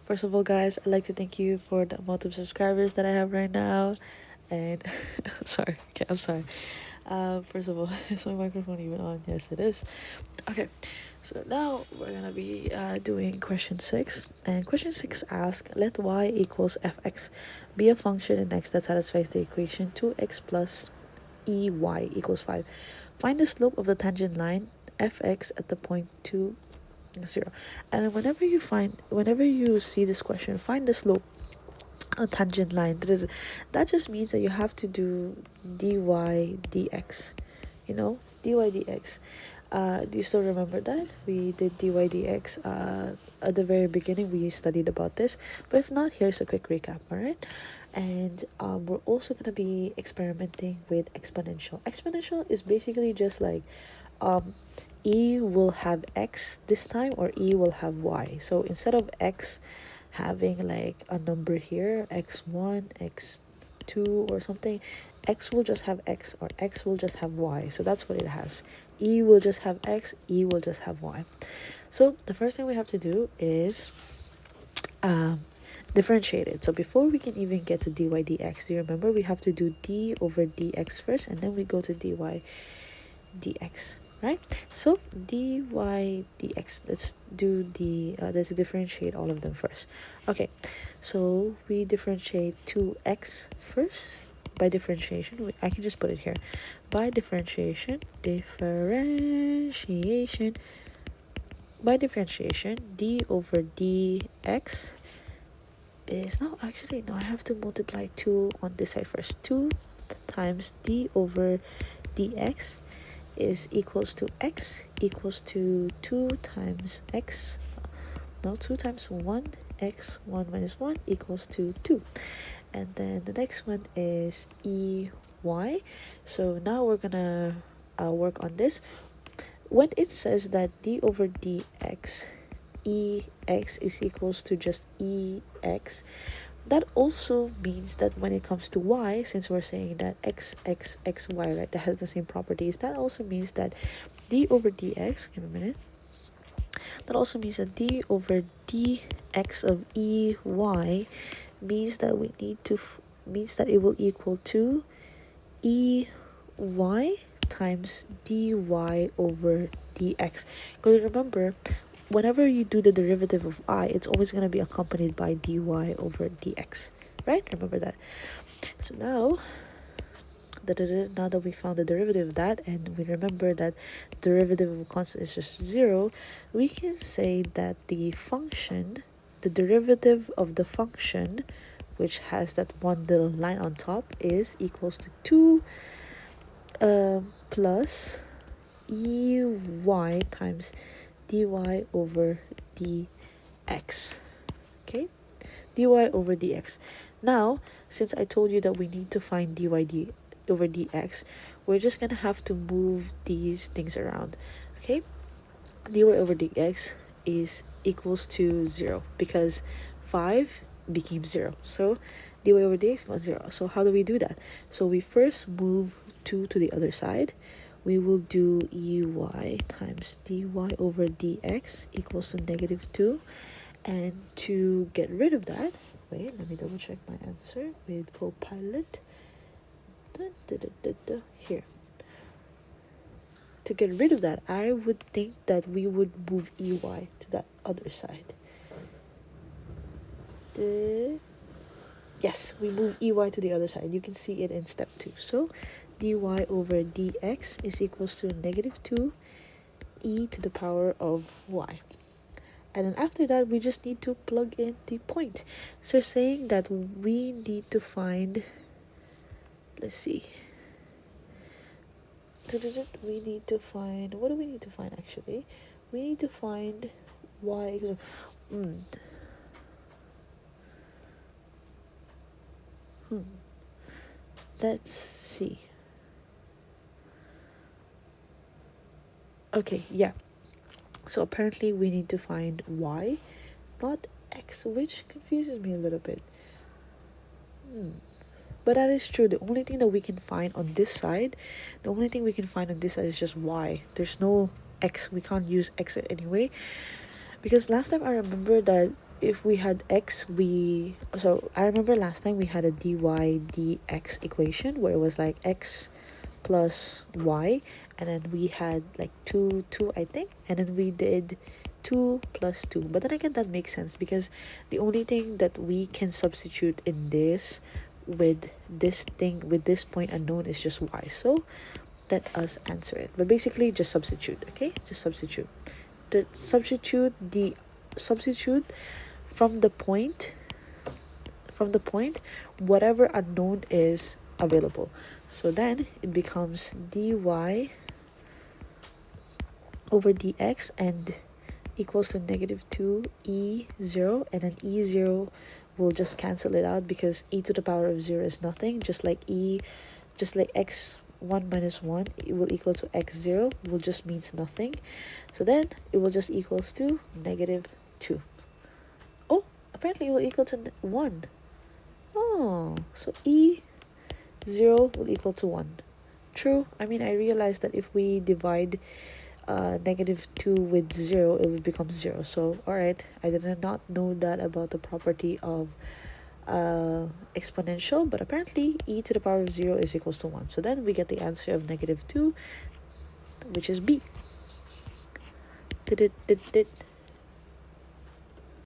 First of all, guys, I'd like to thank you for the amount of subscribers that I have right now. And sorry, okay, I'm sorry. First of all, is my microphone even on? Yes, it is. Okay, so now we're gonna be doing question 6. And question 6 asks, let y equals fx be a function in x that satisfies the equation 2x plus ey equals 5. Find the slope of the tangent line fx at the point 2, 0. And whenever you see this question, find the slope a tangent line. That just means that you have to do dy dx, dy dx. Do you still remember that we did dy dx at the very beginning? We studied about this, but if not, here's a quick recap. All right. And we're also going to be experimenting with exponential is basically just like um, e will have x this time, or e will have y. So instead of x having like a number here, x1, x2 or something, x will just have x, or x will just have y. So that's what it has. E will just have x, e will just have y. So the first thing we have to do is um, differentiate it. So before we can even get to dy dx, do you remember we have to do d over dx first, and then we go to dy dx, right? So dy dx, let's differentiate all of them first. Okay, so we differentiate 2x first. By differentiation, I can just put it here. By differentiation, d over dx is, no, actually no, I have to multiply 2 on this side first. 2 times d over dx is equals to x equals to 2 times x, no, 2 times 1, x 1 minus 1 equals to 2. And then the next one is ey. So now we're gonna work on this. When it says that d over dx ex is equals to just ex, that also means that when it comes to y, since we're saying that y, right, that has the same properties, that also means that d over dx, give me a minute, that also means that d over dx of ey means that we need to means that it will equal to ey times dy over dx. Because remember, whenever you do the derivative of I, it's always going to be accompanied by dy over dx, right? Remember that. So now that we found the derivative of that, and we remember that derivative of a constant is just 0, we can say that the derivative of the function, which has that one little line on top, is equals to 2 plus ey times dy over dx. Okay, dy over dx. Now, since I told you that we need to find dy over dx, we're just gonna have to move these things around. Okay, dy over dx is equals to 0 because 5 became 0. So dy over dx equals 0. So how do we do that? So we first move 2 to the other side. We will do ey times dy over dx equals to -2. And to get rid of that, wait, let me double check my answer with Copilot. Here. To get rid of that, I would think that we would move ey to that other side. Yes, we move ey to the other side. You can see it in step 2. So dy over dx is equals to -2 e to the power of y. And then after that, we just need to plug in the point. So saying that we need to find, let's see, we need to find, what do we need to find actually? We need to find y equals, let's see. Okay, yeah. So apparently we need to find y, not x, which confuses me a little bit. But that is true. The only thing that we can find on this side, is just y. There's no x. We can't use x anyway. Because last time I remember that if we had x, so I remember last time we had a dy dx equation where it was like x plus y, and then we had like 2 I think, and then we did 2 plus 2. But then again, that makes sense because the only thing that we can substitute in this with this thing, with this point unknown, is just y. So let us answer it. But basically just substitute, okay? Just substitute. Substitute from the point, whatever unknown is available. So then it becomes dy over dx and equals to -2 e0, and then e0 will just cancel it out because e to the power of 0 is nothing, just like x1 minus 1, it will equal to x0, will just means nothing. So then it will just equals to -2. Oh, apparently it will equal to 1. Oh, so e0 will equal to 1. True. I mean, I realized that if we divide -2 with 0, it would become 0. So alright, I did not know that about the property of exponential, but apparently e to the power of 0 is equals to 1. So then we get the answer of -2, which is B. Did it.